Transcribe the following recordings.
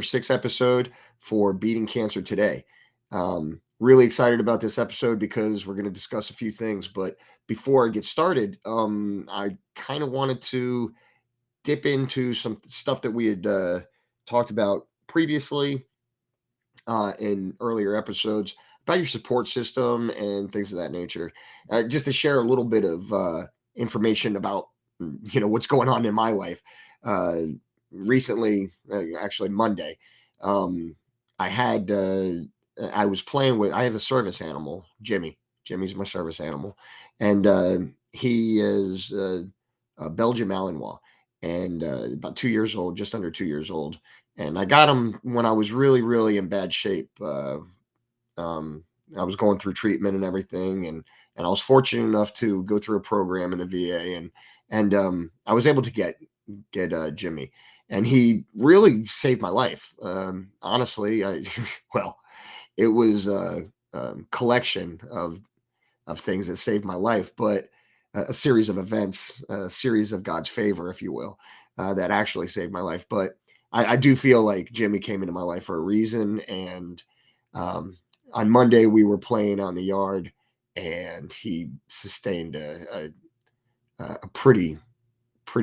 sixth episode for Beating Cancer Today. Really excited about this episode because we're going to discuss a few things. But before I get started, I kind of wanted to dip into some stuff that we had talked about previously in earlier episodes about your support system and things of that nature. Just to share a little bit of information about what's going on in my life. Uh, Recently, actually Monday, um, I had I was playing with. I have a service animal, Jimmy. Jimmy's my service animal, and he is a Belgian Malinois, and about 2 years old, just under 2 years old. And I got him when I was really, really in bad shape. Um, I was going through treatment and everything, and I was fortunate enough to go through a program in the VA, and I was able to get Jimmy, and he really saved my life. Honestly, I well, it was a collection of things that saved my life, but a series of events, a series of God's favor, if you will, that actually saved my life. But I do feel like Jimmy came into my life for a reason. And um, on Monday, we were playing on the yard, and he sustained a pretty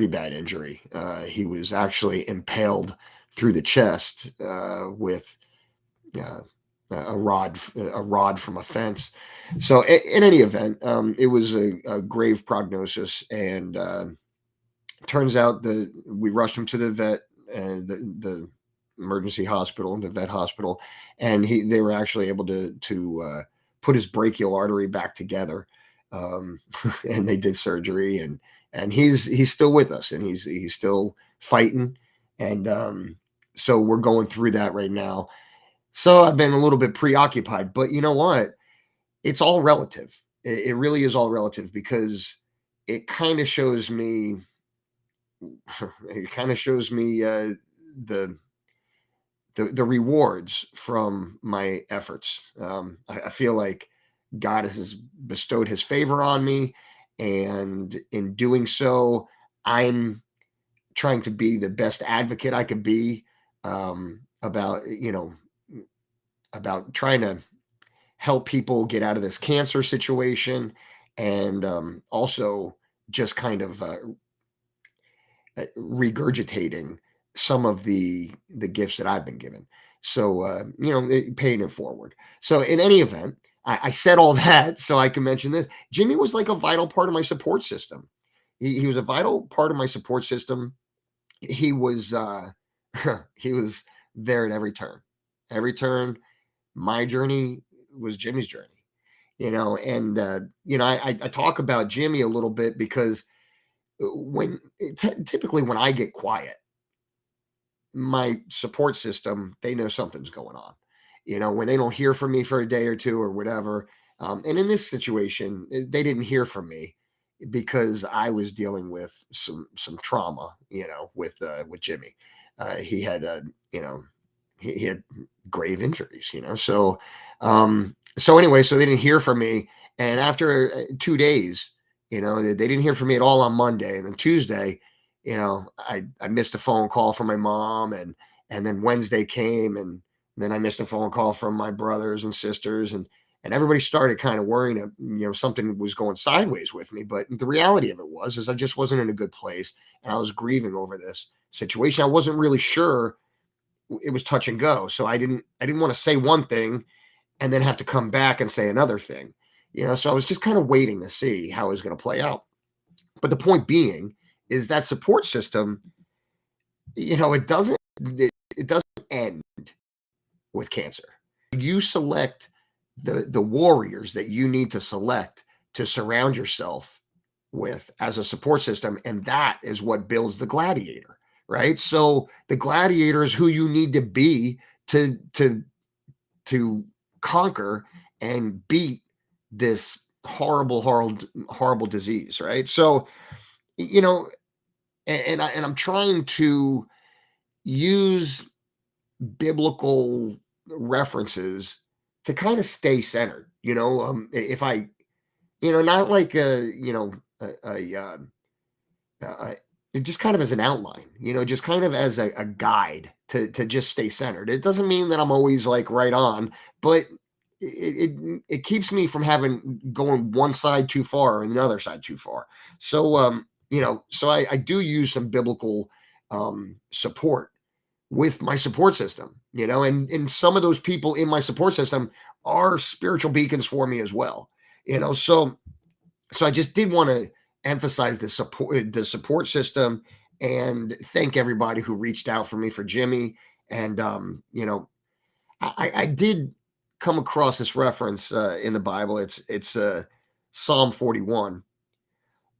bad injury. He was actually impaled through the chest with uh, a rod from a fence. So in any event, it was a grave prognosis, and turns out that we rushed him to the vet and the emergency hospital, the vet hospital, and they were actually able to put his brachial artery back together, um, and they did surgery, and he's still with us, and he's still fighting, and so we're going through that right now. So I've been a little bit preoccupied, but you know what? It's all relative. It really is all relative because it kind of shows me it kind of shows me the the rewards from my efforts. I feel like God has bestowed His favor on me, and in doing so, I'm trying to be the best advocate I could be about about trying to help people get out of this cancer situation, and also just kind of regurgitating some of the gifts that I've been given. So paying it forward. So in any event, I said all that so I can mention this. Jimmy was like a vital part of my support system. He was a vital part of my support system. He was he was there at every turn. Every turn, my journey was Jimmy's journey. And I talk about Jimmy a little bit because typically when I get quiet, my support system, they know something's going on. When they don't hear from me for a day or two or whatever. And in this situation, they didn't hear from me because I was dealing with some trauma, with Jimmy. He had he had grave injuries, so anyway, so they didn't hear from me, and after 2 days, they didn't hear from me at all on Monday, and then Tuesday, I missed a phone call from my mom, and then Wednesday came, and then I missed a phone call from my brothers and sisters, and everybody started kind of worrying that something was going sideways with me. But the reality of it is I just wasn't in a good place, and I was grieving over this situation. I wasn't really sure. It was touch and go, so I didn't want to say one thing and then have to come back and say another thing. So I was just kind of waiting to see how it was going to play out. But the point being is that support system, it doesn't end with cancer. You select the warriors that you need to select to surround yourself with as a support system, and that is what builds the gladiator, right? So the gladiator is who you need to be to conquer and beat this horrible disease, right? So you know and I'm trying to use biblical references to kind of stay centered. If I, not like a just kind of as an outline, just kind of as a guide to just stay centered. It doesn't mean that I'm always like right on, but it keeps me from having going one side too far and the other side too far. So so I do use some biblical support with my support system, and some of those people in my support system are spiritual beacons for me as well. So I just did want to emphasize the support system, and thank everybody who reached out for me for Jimmy. And I did come across this reference in the Bible. It's Psalm 41.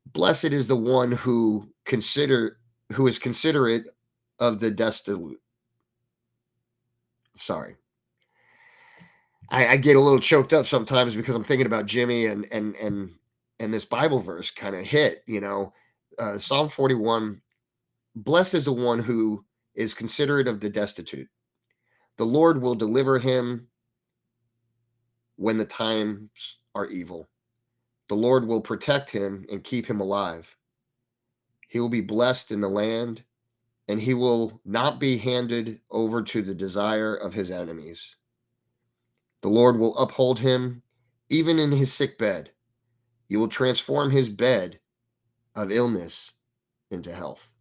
Blessed is the one who is considerate of the desolate. Sorry, I get a little choked up sometimes because I'm thinking about Jimmy, and this Bible verse kind of hit. Psalm 41. Blessed is the one who is considerate of the destitute. The Lord will deliver him when the times are evil. The Lord will protect him and keep him alive. He will be blessed in the land, and he will not be handed over to the desire of his enemies. The Lord will uphold him even in his sick bed. You will transform his bed of illness into health.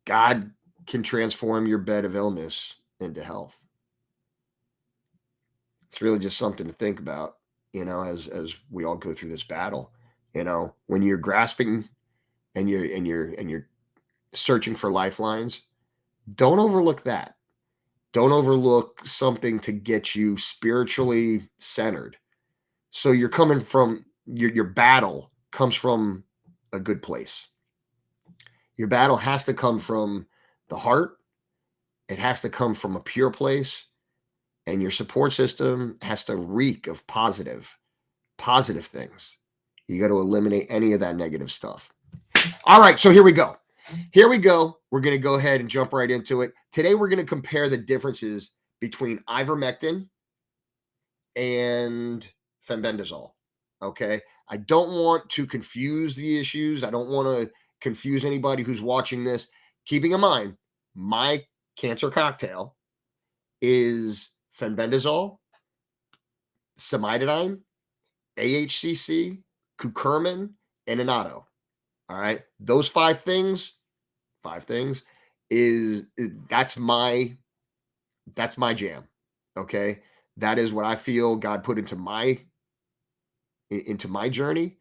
God can transform your bed of illness into health. It's really just something to think about, as we all go through this battle. When you're grasping and you're searching for lifelines, don't overlook that. Don't overlook something to get you spiritually centered. So you're coming from your battle comes from a good place. Your battle has to come from the heart. It has to come from a pure place, and your support system has to reek of positive things. You got to eliminate any of that negative stuff. All right, so here we go. We're going to go ahead and jump right into it. Today, we're going to compare the differences between ivermectin and fenbendazole. Okay. I don't want to confuse the issues. I don't want to confuse anybody who's watching this. Keeping in mind, my cancer cocktail is fenbendazole, cimetidine, AHCC, curcumin, and annatto. All right. Those five things that's my jam. Okay. That is what I feel God put into my journey,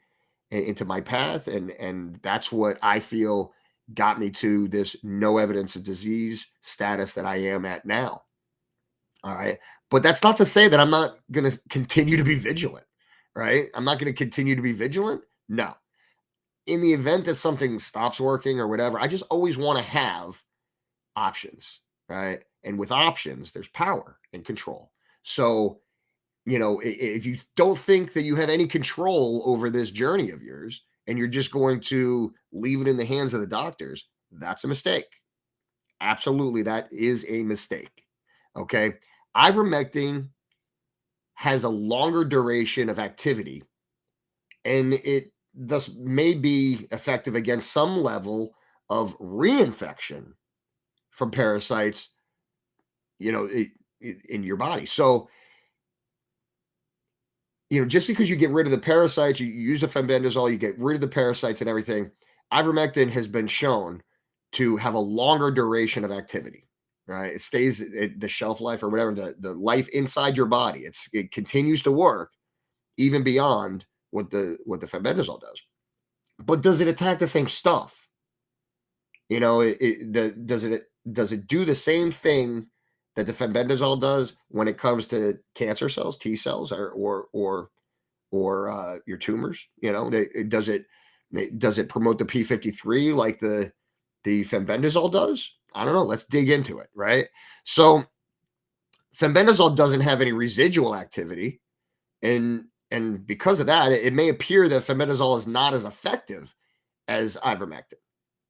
into my path, and that's what I feel got me to this no evidence of disease status that I am at now. All right. But that's not to say that I'm not going to continue to be vigilant, right? I'm not going to continue to be vigilant. No. In the event that something stops working or whatever, I just always want to have options, right? And with options, there's power and control. So, if you don't think that you have any control over this journey of yours and you're just going to leave it in the hands of the doctors, that's a mistake. Absolutely, that is a mistake. Okay. Ivermectin has a longer duration of activity, and it thus may be effective against some level of reinfection from parasites, in your body. So, just because you get rid of the parasites, you use the fenbendazole, you get rid of the parasites and everything, ivermectin has been shown to have a longer duration of activity, right? It stays the shelf life or whatever, the life inside your body. It continues to work even beyond what the fenbendazole does. But does it attack the same stuff? Does it do the same thing that the fenbendazole does when it comes to cancer cells, T cells, or your tumors? Does it promote the P53 like the fenbendazole does? I don't know. Let's dig into it, right? So fenbendazole doesn't have any residual activity, and because of that, it may appear that fenbendazole is not as effective as ivermectin,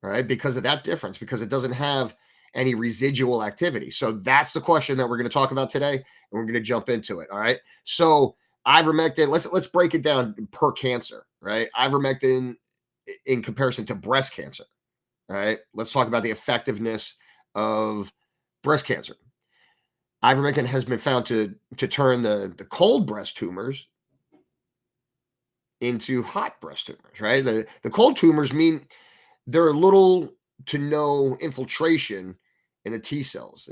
right? Because of that difference, because it doesn't have any residual activity. So that's the question that we're going to talk about today, and we're going to jump into it. All right. So ivermectin, let's break it down per cancer, right? Ivermectin in comparison to breast cancer. All right, let's talk about the effectiveness of breast cancer. Ivermectin has been found to turn the cold breast tumors into hot breast tumors, right? The cold tumors mean there are little to no infiltration in the T cells.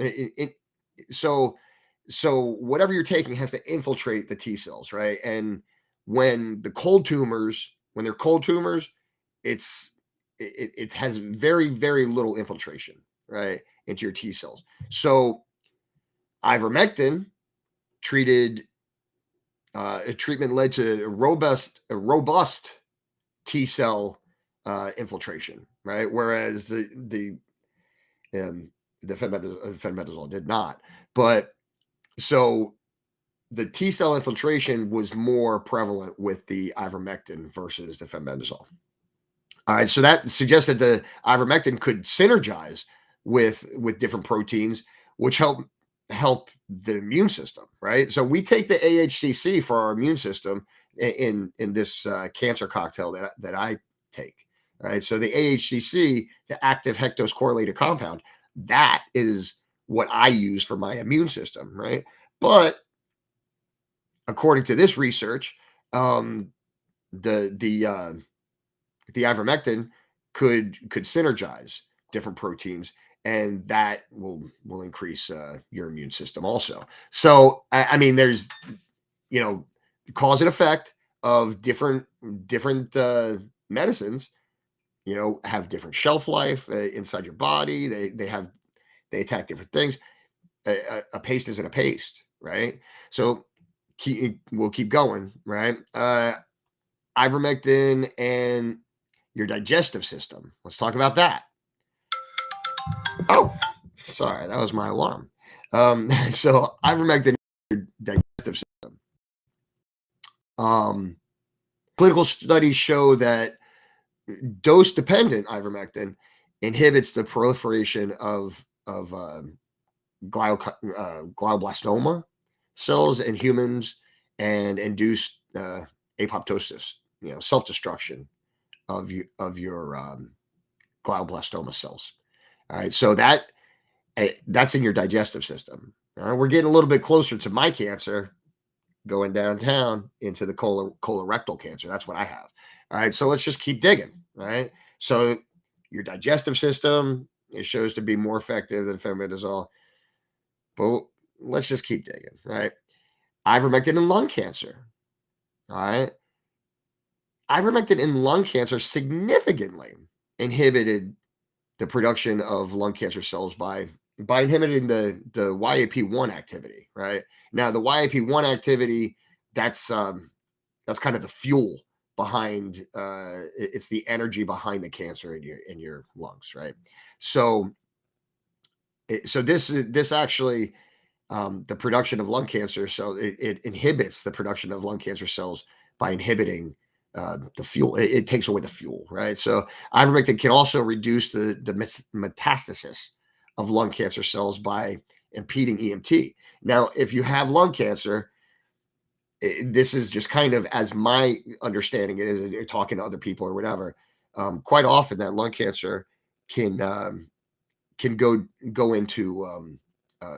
So whatever you're taking has to infiltrate the T cells, right? And when they're cold tumors, it has very, very little infiltration, right, into your T cells. So ivermectin treated a treatment led to a robust T cell infiltration, right? Whereas um, the fenbendazole did not. But so the T cell infiltration was more prevalent with the ivermectin versus the fenbendazole. All right, so that suggests that the ivermectin could synergize with different proteins, which help the immune system, right? So we take the AHCC for our immune system in this cancer cocktail that I take. Right, so the AHCC, the active hectose correlated compound, that is what I use for my immune system, right? But according to this research, the the ivermectin could synergize different proteins, and that will increase your immune system also. So I mean, there's cause and effect of different medicines. Have different shelf life inside your body. They attack different things. A paste isn't a paste, right? So we'll keep going, right? Ivermectin and your digestive system. Let's talk about that. Oh, sorry, that was my alarm. So ivermectin, your digestive system. Clinical studies show that dose-dependent ivermectin inhibits the proliferation of glioblastoma cells in humans and induce apoptosis, self-destruction of your glioblastoma cells. All right, so that's in your digestive system. We're getting a little bit closer to my cancer, going downtown into the colorectal cancer. That's what I have. All right, so let's just keep digging. Right, so your digestive system, it shows to be more effective than fenbendazole, but let's just keep digging. Right, ivermectin in lung cancer. All right, ivermectin in lung cancer significantly inhibited the production of lung cancer cells by inhibiting the YAP1 activity. Right, now the YAP1 activity, that's kind of the fuel behind it's the energy behind the cancer in your lungs, right? So this actually the production of lung cancer, so it inhibits the production of lung cancer cells by inhibiting the fuel. It takes away the fuel, right? So ivermectin can also reduce the metastasis of lung cancer cells by impeding EMT. Now, if you have lung cancer, this is just kind of as my understanding it is, talking to other people or whatever. Quite often, that lung cancer can go into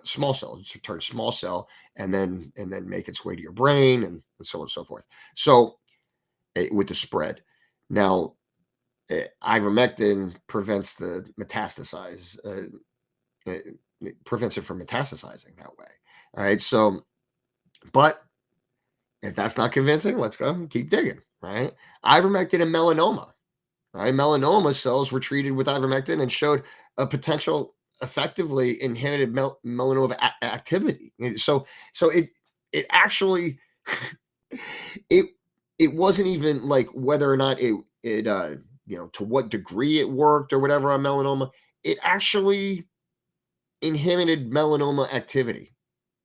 small cell, to turn small cell, and then make its way to your brain, and so on and so forth. So with the spread, now ivermectin prevents the metastasize. It prevents it from metastasizing that way. All right. So, but if that's not convincing, let's go and keep digging, right? Ivermectin and melanoma, right? Melanoma cells were treated with ivermectin and showed a potential effectively inhibited melanoma activity. So it actually it it wasn't even like whether or not it to what degree it worked or whatever on melanoma. It actually inhibited melanoma activity,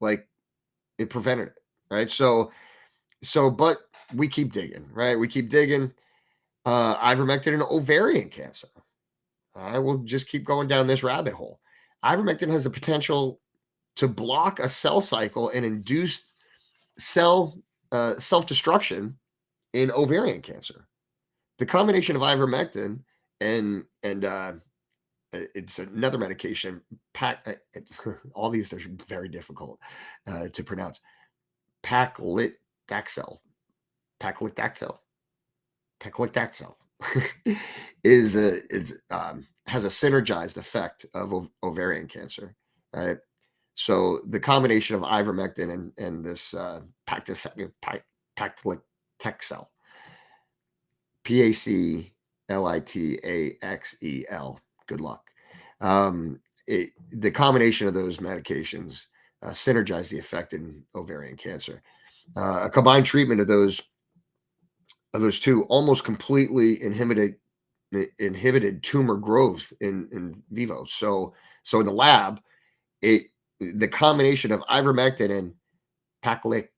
like it prevented it, right? But we keep digging, right? We keep digging. Ivermectin and ovarian cancer. I will just keep going down this rabbit hole. Ivermectin has the potential to block a cell cycle and induce cell self-destruction in ovarian cancer. The combination of ivermectin and it's another medication. All these are very difficult to pronounce. Paclitaxel, paclitaxel, paclitaxel has a synergized effect of ovarian cancer. Right. So the combination of ivermectin and this paclitaxel, Paclitaxel. Good luck. The combination of those medications synergize the effect in ovarian cancer. A combined treatment of those two almost completely inhibited tumor growth in vivo. So in the lab, it the combination of ivermectin and paclitaxel,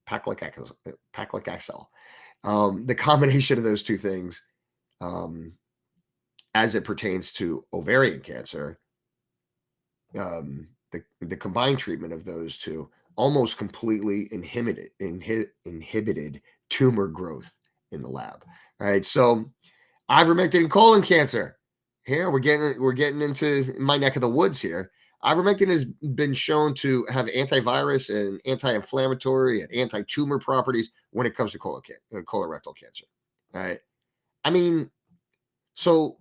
paclitaxel, the combination of those two things, um, as it pertains to ovarian cancer, the combined treatment of those two almost completely inhibited tumor growth in the lab. All right, so ivermectin and colon cancer. Here we're getting into my neck of the woods here. Ivermectin has been shown to have antivirus and anti-inflammatory and anti-tumor properties when it comes to colorectal cancer. All right. I mean, so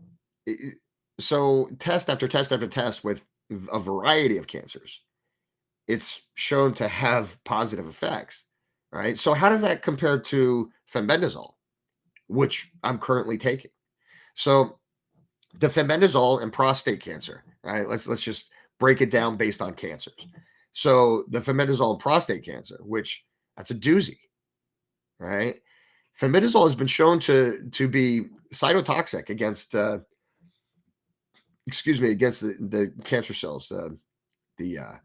so test after test after test with a variety of cancers, it's shown to have positive effects. Right. So how does that compare to fenbendazole, which I'm currently taking? So the fenbendazole and prostate cancer. All right, let's just break it down based on cancers. So the fenbendazole and prostate cancer, which that's a doozy, right? Fenbendazole has been shown to be cytotoxic against against the cancer cells, the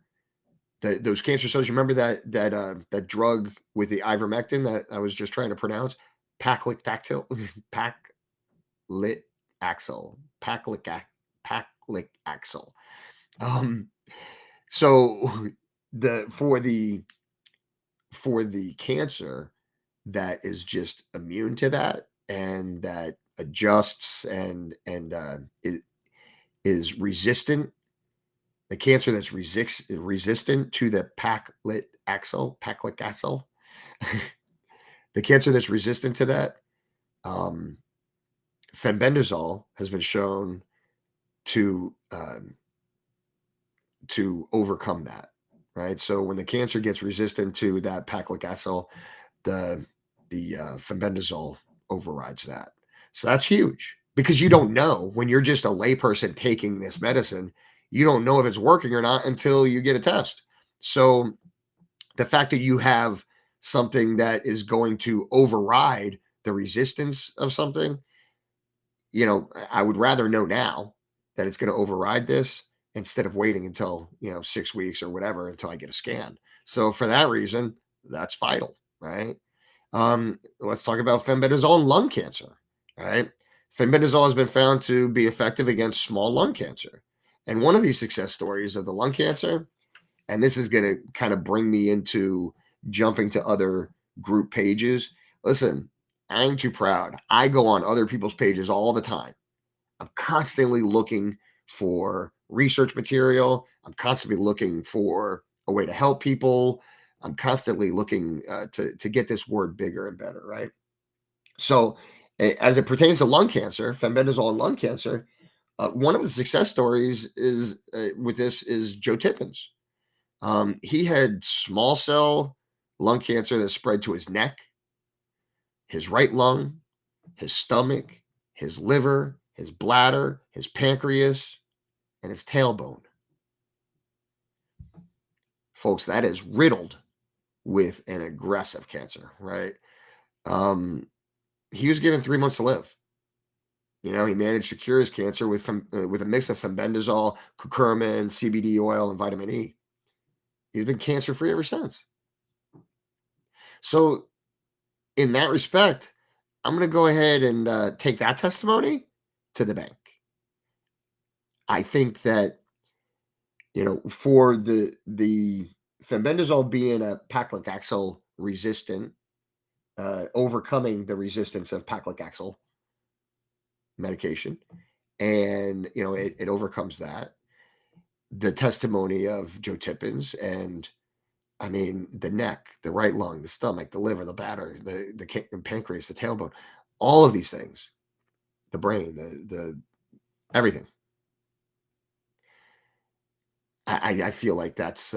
those cancer cells. You remember that drug with the ivermectin that I was just trying to pronounce, paclitaxel, paclitaxel, paclitaxel. Um, so the for the cancer that is just immune to that and that adjusts and is resistant, the cancer that's resistant to the paclitaxel, the cancer that's resistant to that, um, fenbendazole has been shown to overcome that, right? So when the cancer gets resistant to that paclitaxel, the fenbendazole overrides that. So that's huge because you don't know when you're just a layperson taking this medicine, you don't know if it's working or not until you get a test. So the fact that you have something that is going to override the resistance of something, I would rather know now that it's going to override this instead of waiting until, 6 weeks or whatever until I get a scan. So for that reason, that's vital, right? Let's talk about fenbendazole and lung cancer. All right. Fenbendazole has been found to be effective against small lung cancer. And one of these success stories of the lung cancer, and this is going to kind of bring me into jumping to other group pages. Listen, I'm too proud. I go on other people's pages all the time. I'm constantly looking for research material. I'm constantly looking for a way to help people. I'm constantly looking to get this word bigger and better, right? So, as it pertains to lung cancer, fenbendazole and lung cancer, one of the success stories is with this is Joe Tippins. He had small cell lung cancer that spread to his neck, his right lung, his stomach, his liver, his bladder, his pancreas, and his tailbone. Folks, that is riddled with an aggressive cancer, right? Um, he was given 3 months to live. He managed to cure his cancer with a mix of fenbendazole, curcumin, CBD oil, and vitamin E. He's been cancer free ever since. So, in that respect, I'm going to go ahead and take that testimony to the bank. I think that for the fenbendazole being a paclitaxel resistant, overcoming the resistance of paclitaxel medication, and it overcomes that. The testimony of Joe Tippins, and I mean the neck, the right lung, the stomach, the liver, the bladder, the pancreas, the tailbone, all of these things, the brain, the everything. I feel like that's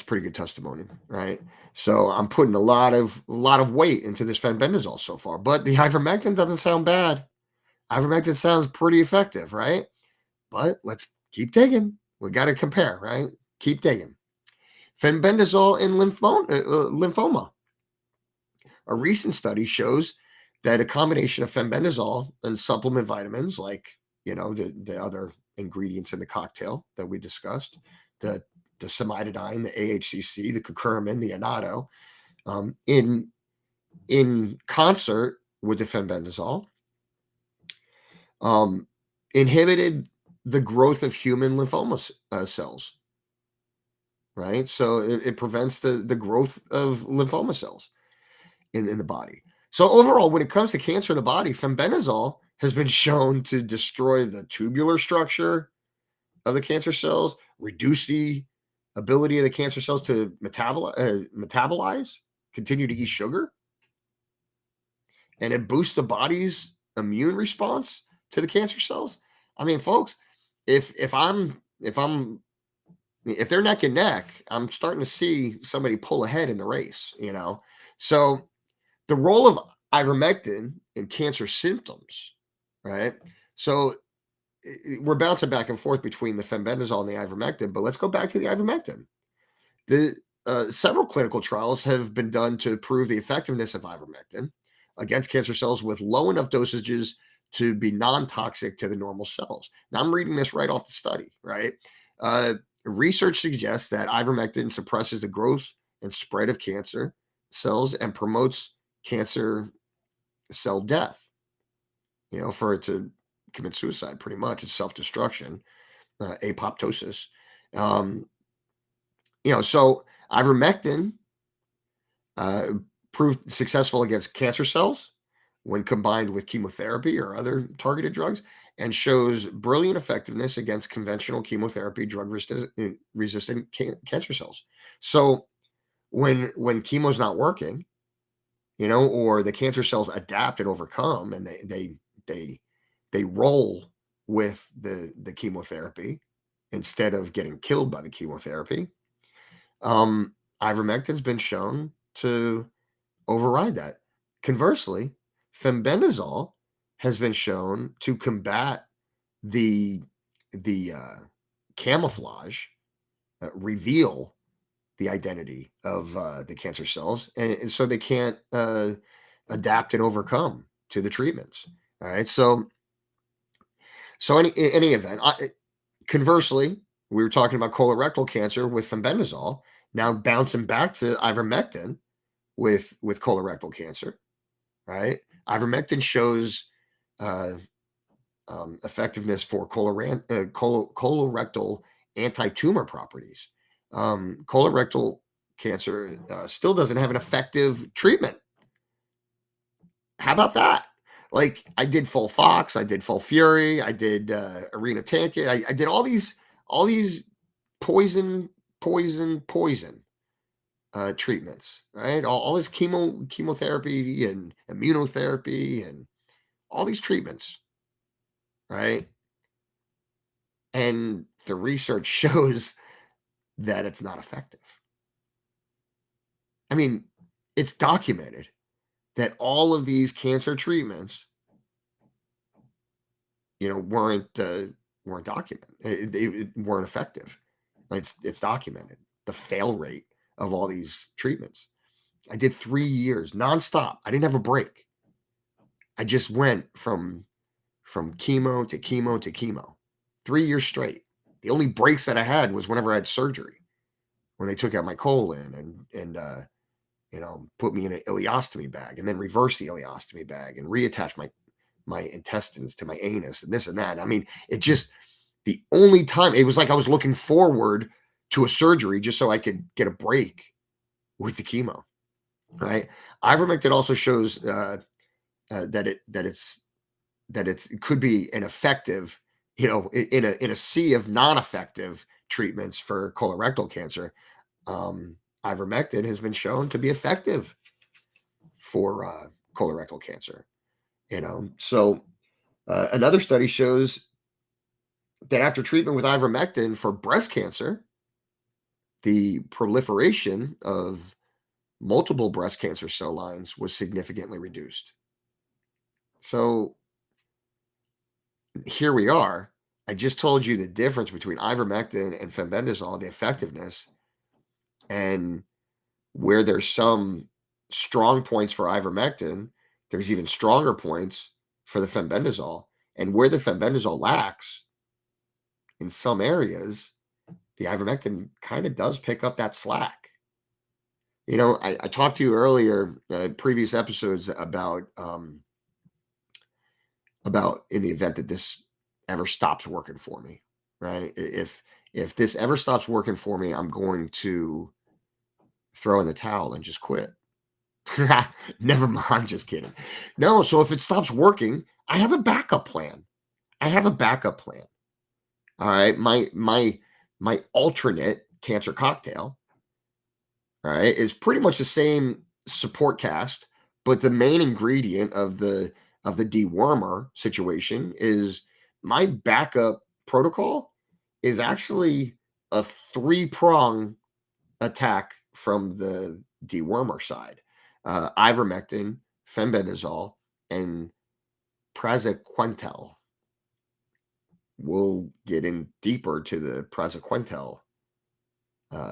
pretty good testimony, right? So I'm putting a lot of weight into this fenbendazole so far, but the ivermectin doesn't sound bad. Ivermectin sounds pretty effective, right? But let's keep digging. We got to compare, right? Keep digging. Fenbendazole in lymphoma. A recent study shows that a combination of fenbendazole and supplement vitamins, like the other ingredients in the cocktail that we discussed, the the cimetidine, the AHCC, the curcumin, the annatto, in concert with the fenbendazole, um, inhibited the growth of human lymphoma cells. Right, so it prevents the growth of lymphoma cells in the body. So overall, when it comes to cancer in the body, fenbendazole has been shown to destroy the tubular structure of the cancer cells, reduce the ability of the cancer cells to metabolize, continue to eat sugar, and it boosts the body's immune response to the cancer cells. I mean, folks, if they're neck and neck, I'm starting to see somebody pull ahead in the race. So the role of ivermectin in cancer symptoms, right? So we're bouncing back and forth between the fenbendazole and the ivermectin, but let's go back to the ivermectin. The Several clinical trials have been done to prove the effectiveness of ivermectin against cancer cells with low enough dosages to be non-toxic to the normal cells. Now I'm reading this right off the study, right? Uh, Research suggests that ivermectin suppresses the growth and spread of cancer cells and promotes cancer cell death. For it to commit suicide, pretty much, it's self-destruction, apoptosis. Um, so ivermectin uh, proved successful against cancer cells when combined with chemotherapy or other targeted drugs, and shows brilliant effectiveness against conventional chemotherapy drug resistant cancer cells. So when chemo's not working, or the cancer cells adapt and overcome, and they roll with the chemotherapy instead of getting killed by the chemotherapy. Ivermectin's been shown to override that. Conversely, fenbendazole has been shown to combat the camouflage, reveal the identity of the cancer cells, and so they can't adapt and overcome to the treatments. All right, so in any event, conversely, we were talking about colorectal cancer with fenbendazole. Now bouncing back to ivermectin with colorectal cancer, right? Ivermectin shows uh, effectiveness for colorectal anti-tumor properties. Colorectal cancer still doesn't have an effective treatment. How about that? Like I did FOLFOX, I did FOLFIRI, I did irinotecan, I did all these poison, poison treatments, right? All this chemotherapy and immunotherapy and all these treatments, right? And the research shows that it's not effective. I mean, it's documented that all of these cancer treatments, weren't documented. They weren't effective. It's documented. The fail rate of all these treatments. I did 3 years nonstop. I didn't have a break. I just went from chemo to chemo to chemo, 3 years straight. The only breaks that I had was whenever I had surgery, when they took out my colon and put me in an ileostomy bag and then reverse the ileostomy bag and reattach my intestines to my anus and this and that. I mean, it just the only time it was like I was looking forward to a surgery just so I could get a break with the chemo. right? Ivermectin also shows it could be an effective, in a sea of non-effective treatments for colorectal cancer. Um, Ivermectin has been shown to be effective for colorectal cancer. So another study shows that after treatment with ivermectin for breast cancer, the proliferation of multiple breast cancer cell lines was significantly reduced. So here we are. I just told you the difference between ivermectin and fenbendazole, the effectiveness, and where there's some strong points for ivermectin, there's even stronger points for the fenbendazole. And where the fenbendazole lacks in some areas, the ivermectin kind of does pick up that slack. I talked to you earlier, previous episodes about in the event that this ever stops working for me, right? If this ever stops working for me, I'm going to throw in the towel and just quit. Never mind, I'm just kidding. No, so if it stops working, I have a backup plan. I have a backup plan. All right. My alternate cancer cocktail, all right, is pretty much the same support cast, but the main ingredient of the dewormer situation is my backup protocol is actually a three-prong attack from the dewormer side. Ivermectin, fenbendazole, and praziquantel. We'll get in deeper to the praziquantel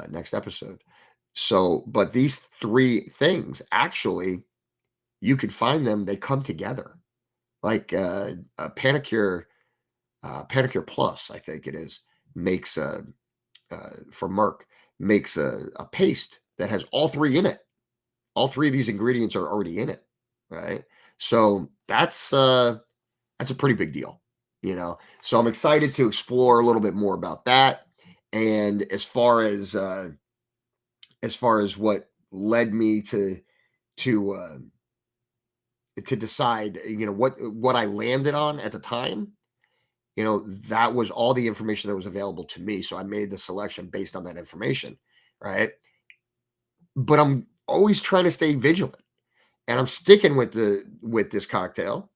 next episode. So, but these three things actually, you could find them. They come together like a Panicure Plus, I think it is, makes for Merck makes a paste that has all three in it. All three of these ingredients are already in it, right? So that's a pretty big deal. So I'm excited to explore a little bit more about that. And as far as what led me to decide, what I landed on at the time, that was all the information that was available to me. So I made the selection based on that information, right? But I'm always trying to stay vigilant, and I'm sticking with this cocktail,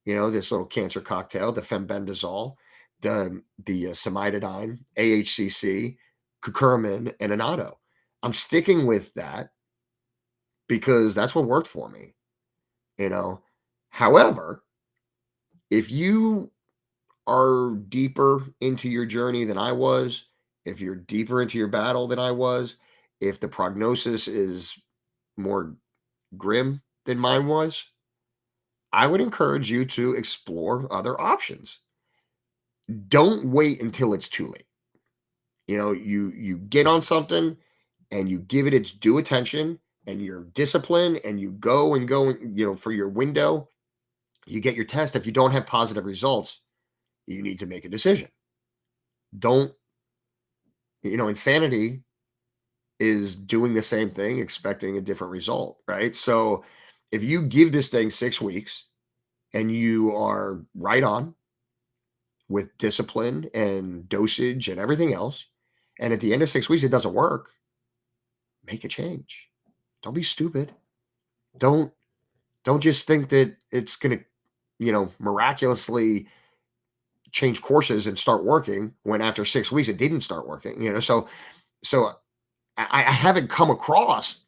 this little cancer cocktail, the fenbendazole, the cimetidine, AHCC, curcumin, and annatto. I'm sticking with that because that's what worked for me. You know, However, if you are deeper into your journey than I was, if you're deeper into your battle than I was, if the prognosis is more grim than mine was, I would encourage you to explore other options. Don't wait until it's too late. You get on something and you give it its due attention and you're disciplined and you go and go, for your window, you get your test. If you don't have positive results, you need to make a decision. Don't, insanity is doing the same thing, expecting a different result, right? So if you give this thing 6 weeks and you are right on with discipline and dosage and everything else, and at the end of 6 weeks it doesn't work, make a change. Don't be stupid. Don't just think that it's going to, miraculously change courses and start working when after 6 weeks it didn't start working. So I haven't come across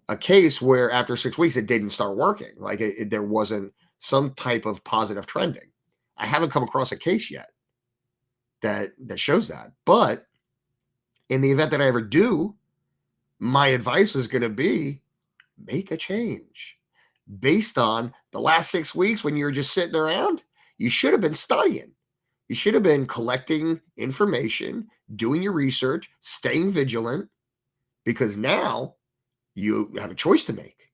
a case where after 6 weeks it didn't start working. Like there wasn't some type of positive trending. I haven't come across a case yet that shows that. But in the event that I ever do, my advice is going to be make a change based on the last 6 weeks when you were just sitting around. You should have been studying. You should have been collecting information, doing your research, staying vigilant, because now you have a choice to make.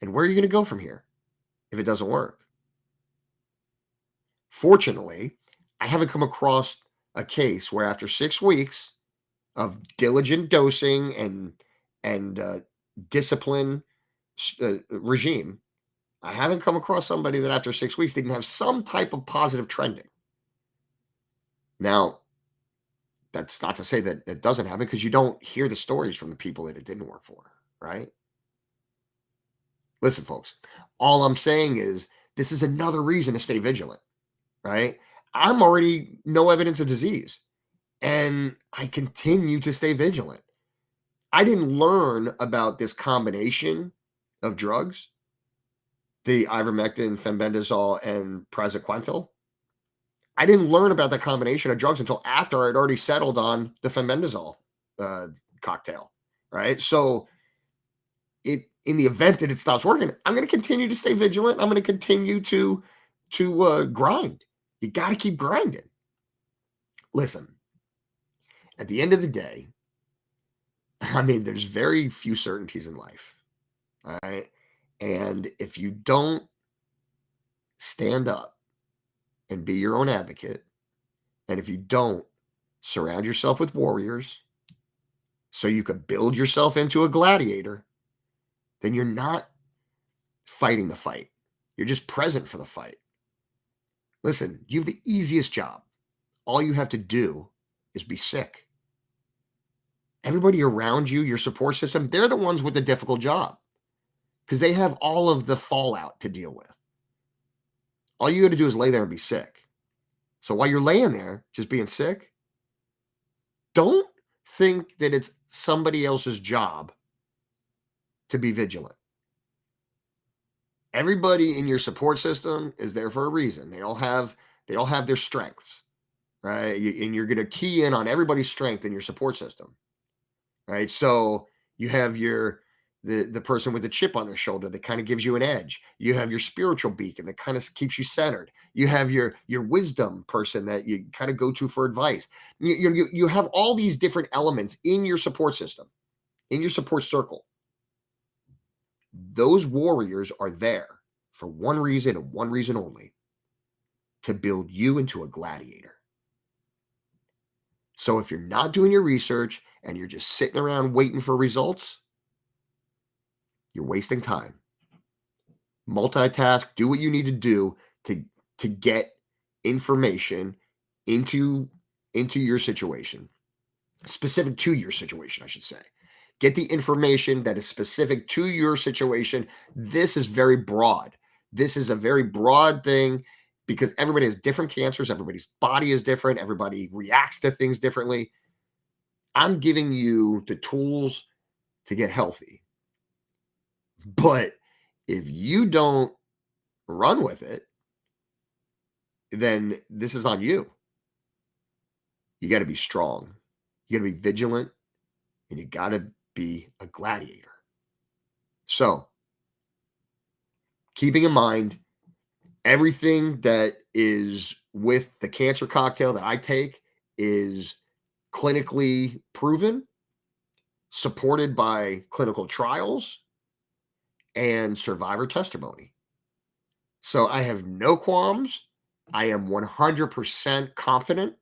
And where are you going to go from here if it doesn't work? Fortunately, I haven't come across a case where after 6 weeks of diligent dosing and discipline, regime, I haven't come across somebody that after 6 weeks didn't have some type of positive trending. Now, that's not to say that it doesn't happen, because you don't hear the stories from the people that it didn't work for, right? Listen, folks, all I'm saying is this is another reason to stay vigilant, right? I'm already no evidence of disease, and I continue to stay vigilant. I didn't learn about this combination of drugs, the ivermectin, fenbendazole, and praziquantel. I didn't learn about that combination of drugs until after I'd already settled on the fenbendazole uh, cocktail, right? So, in the event that it stops working, I'm going to continue to stay vigilant. I'm going to continue to grind. You got to keep grinding. Listen, at the end of the day, I mean, there's very few certainties in life, all right? And if you don't stand up and be your own advocate, and if you don't surround yourself with warriors so you could build yourself into a gladiator, then you're not fighting the fight. You're just present for the fight. Listen, you have the easiest job. All you have to do is be sick. Everybody around you, your support system, they're the ones with the difficult job, because they have all of the fallout to deal with. All you got to do is lay there and be sick. So while you're laying there, just being sick, don't think that it's somebody else's job to be vigilant. Everybody in your support system is there for a reason. They all have their strengths, right? And you're going to key in on everybody's strength in your support system, right? So you have the person with the chip on their shoulder that kind of gives you an edge. You have your spiritual beacon that kind of keeps you centered. You have your wisdom person that you kind of go to for advice. You have all these different elements in your support system, in your support circle. Those warriors are there for one reason and one reason only: to build you into a gladiator. So if you're not doing your research and you're just sitting around waiting for results, you're wasting time. Multitask, do what you need to do to get information into your situation, specific to your situation, I should say. Get the information that is specific to your situation. This is very broad. This is a very broad thing, because everybody has different cancers. Everybody's body is different. Everybody reacts to things differently. I'm giving you the tools to get healthy. But if you don't run with it, then this is on you. You got to be strong. You got to be vigilant, and you got to be a gladiator. So, keeping in mind everything that is with the cancer cocktail that I take is clinically proven, supported by clinical trials and survivor testimony. So I have no qualms. I am 100% confident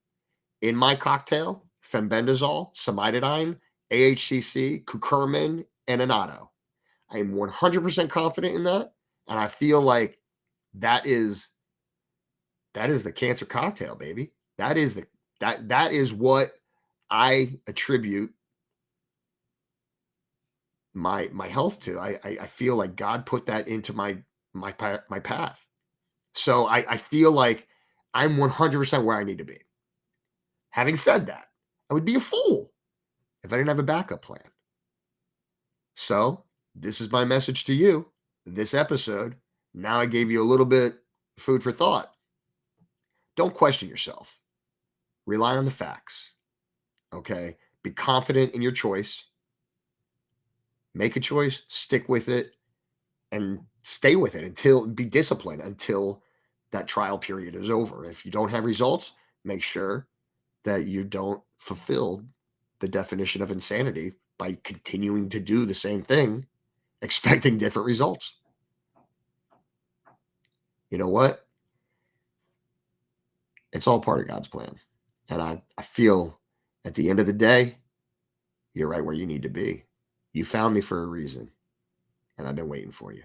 in my cocktail: fenbendazole, cimetidine, AHCC, curcumin, and annatto. I am 100% confident in that, and I feel like that is the cancer cocktail, baby. That is what I attribute my health to. I feel like God put that into my path. So I feel like I'm 100% where I need to be. Having said that, I would be a fool if I didn't have a backup plan. So this is my message to you. This episode, now I gave you a little bit food for thought. Don't question yourself. Rely on the facts. Okay? Be confident in your choice. Make a choice, stick with it, and stay with it be disciplined until that trial period is over. If you don't have results, make sure that you don't fulfill the definition of insanity by continuing to do the same thing, expecting different results. You know what? It's all part of God's plan. And I feel at the end of the day, you're right where you need to be. You found me for a reason. and I've been waiting for you.